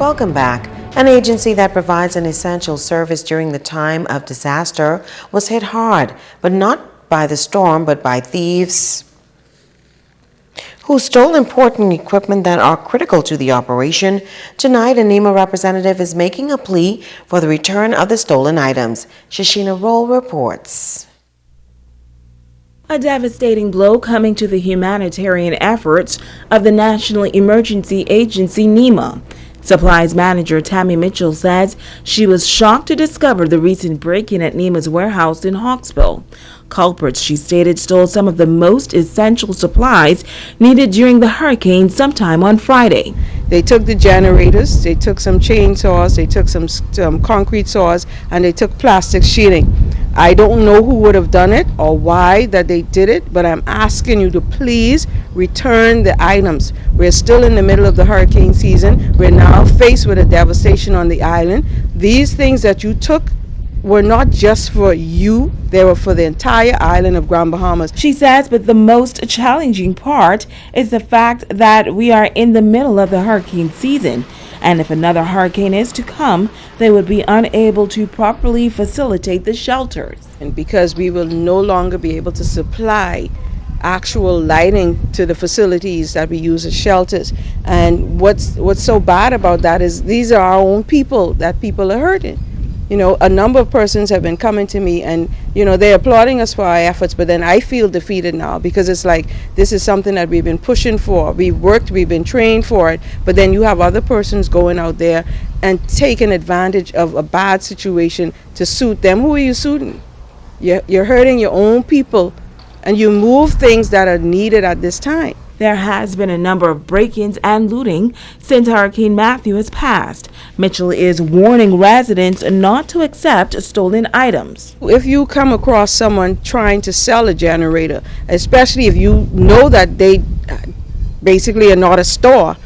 Welcome back. An agency that provides an essential service during the time of disaster was hit hard, but not by the storm, but by thieves who stole important equipment that are critical to the operation. Tonight, a NEMA representative is making a plea for the return of the stolen items. Shashina Roll reports. A devastating blow coming to the humanitarian efforts of the National Emergency Agency, NEMA. Supplies manager Tammy Mitchell says she was shocked to discover the recent break-in at NEMA's warehouse in Hawksville. Culprits, she stated, stole some of the most essential supplies needed during the hurricane sometime on Friday. They took the generators, they took some chainsaws, they took some concrete saws, and they took plastic sheeting. I don't know who would have done it or why that they did it, but I'm asking you to please return the items. We're still in the middle of the hurricane season. We're now faced with a devastation on the island. These things that you took were not just for you, they were for the entire island of Grand Bahamas. She says, but the most challenging part is the fact that we are in the middle of the hurricane season, and if another hurricane is to come, they would be unable to properly facilitate the shelters. And because we will no longer be able to supply actual lighting to the facilities that we use as shelters. And what's so bad about that is these are our own people that people are hurting. You know, a number of persons have been coming to me and, you know, they're applauding us for our efforts, but then I feel defeated now because it's like, this is something that we've been pushing for. We've worked, we've been trained for it, but then you have other persons going out there and taking advantage of a bad situation to suit them. Who are you suiting? You're hurting your own people, and you move things that are needed at this time. There has been a number of break-ins and looting since Hurricane Matthew has passed. Mitchell is warning residents not to accept stolen items. If you come across someone trying to sell a generator, especially if you know that they basically are not a store,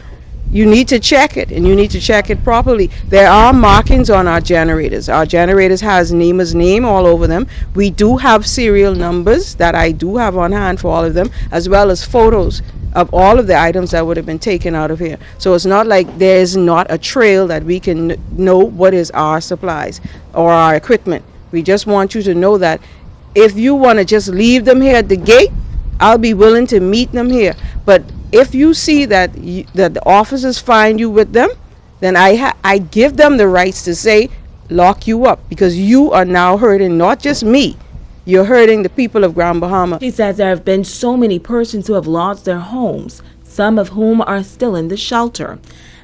you need to check it, and you need to check it properly. There are markings on our generators. Our generators has NEMA's name all over them. We do have serial numbers that I do have on hand for all of them, as well as photos of all of the items that would have been taken out of here. So it's not like there is not a trail that we can know what is our supplies or our equipment. We just want you to know that if you want to just leave them here at the gate, I'll be willing to meet them here. But if you see that that the officers find you with them, then I give them the rights to say, lock you up, because you are now hurting not just me, you're hurting the people of Grand Bahama. She says there have been so many persons who have lost their homes, some of whom are still in the shelter.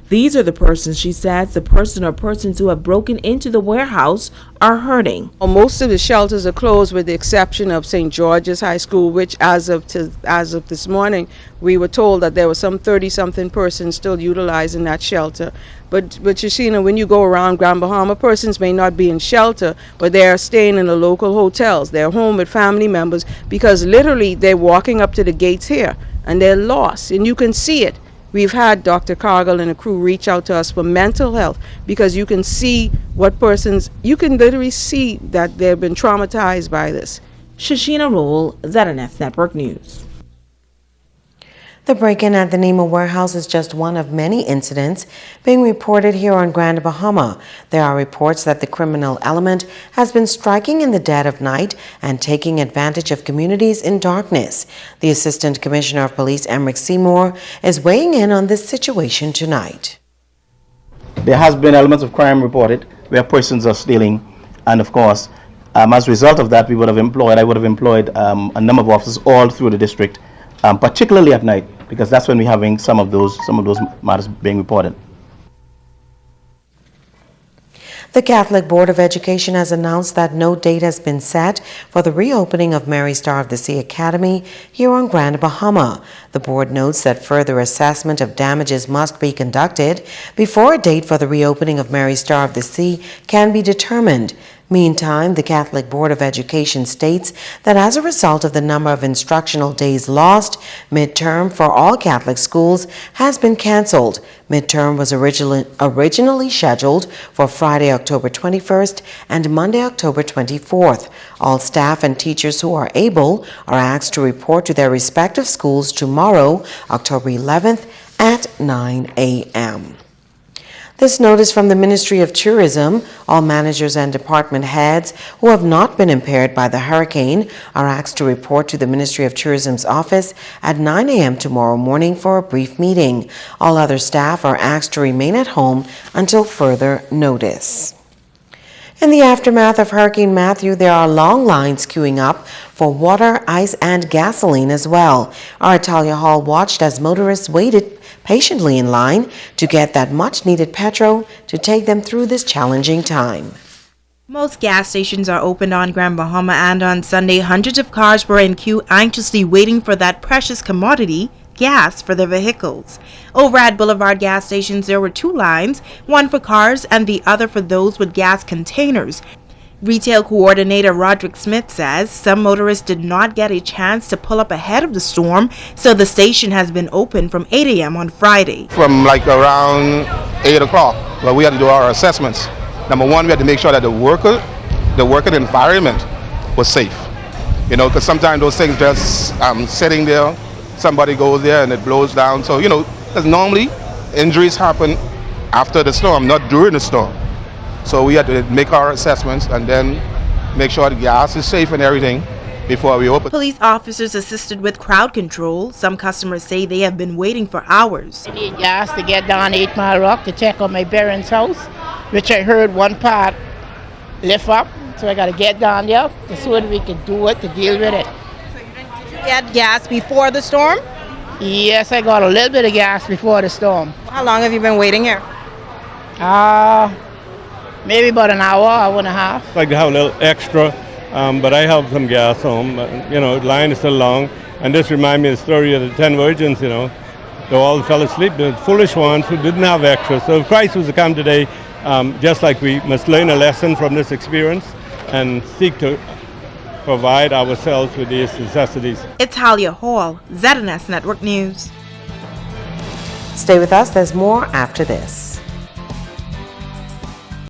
These are the persons, she says, the person or persons who have broken into the warehouse are hurting. Most of the shelters are closed with the exception of St. George's High School, which as of this morning, we were told that there were some 30-something persons still utilizing that shelter. But Shashina, when you go around Grand Bahama, persons may not be in shelter, but they are staying in the local hotels. They're home with family members because literally they're walking up to the gates here and they're lost, and you can see it. We've had Dr. Cargill and the crew reach out to us for mental health because you can see what persons, you can literally see that they've been traumatized by this. Shashina Roll, ZNS Network News. The break-in at the NEMA warehouse is just one of many incidents being reported here on Grand Bahama. There are reports that the criminal element has been striking in the dead of night and taking advantage of communities in darkness. The Assistant Commissioner of Police, Emric Seymour, is weighing in on this situation tonight. There has been elements of crime reported where persons are stealing, and of course, as a result of that, I would have employed a number of officers all through the district, particularly at night, because that's when we're having some of those matters being reported. The Catholic Board of Education has announced that no date has been set for the reopening of Mary Star of the Sea Academy here on Grand Bahama. The board notes that further assessment of damages must be conducted before a date for the reopening of Mary Star of the Sea can be determined. Meantime, the Catholic Board of Education states that as a result of the number of instructional days lost, midterm for all Catholic schools has been canceled. Midterm was originally scheduled for Friday, October 21st and Monday, October 24th. All staff and teachers who are able are asked to report to their respective schools tomorrow, October 11th at 9 a.m. This notice from the Ministry of Tourism: all managers and department heads who have not been impaired by the hurricane are asked to report to the Ministry of Tourism's office at 9 a.m. tomorrow morning for a brief meeting. All other staff are asked to remain at home until further notice. In the aftermath of Hurricane Matthew, there are long lines queuing up for water, ice, and gasoline as well. Our Italia Hall watched as motorists waited patiently in line to get that much-needed petrol to take them through this challenging time. Most gas stations are opened on Grand Bahama, and on Sunday, hundreds of cars were in queue anxiously waiting for that precious commodity, gas, for their vehicles. Over at Boulevard gas stations, there were two lines, one for cars and the other for those with gas containers. Retail coordinator Roderick Smith says some motorists did not get a chance to pull up ahead of the storm, so the station has been open from 8 a.m. on Friday. From like around 8 o'clock, well, we had to do our assessments. Number one, we had to make sure that the working environment was safe. You know, because sometimes those things just sitting there, somebody goes there and it blows down. So, you know, because normally injuries happen after the storm, not during the storm. So we had to make our assessments and then make sure the gas is safe and everything before we open. Police officers assisted with crowd control. Some customers say they have been waiting for hours. I need gas to get down 8 Mile Rock to check on my parents' house, which I heard one part lift up. So I got to get down there to see what we can do it to deal with it. So did you get gas before the storm? Yes, I got a little bit of gas before the storm. How long have you been waiting here? Maybe about an hour and a half. I'd like to have a little extra, but I have some gas home. You know, the line is still long. And this reminds me of the story of the 10 virgins, you know. They all fell asleep, the foolish ones who didn't have extra. So if Christ was to come today, just like we must learn a lesson from this experience and seek to provide ourselves with these necessities. It's Talia Hall, ZNS Network News. Stay with us, there's more after this.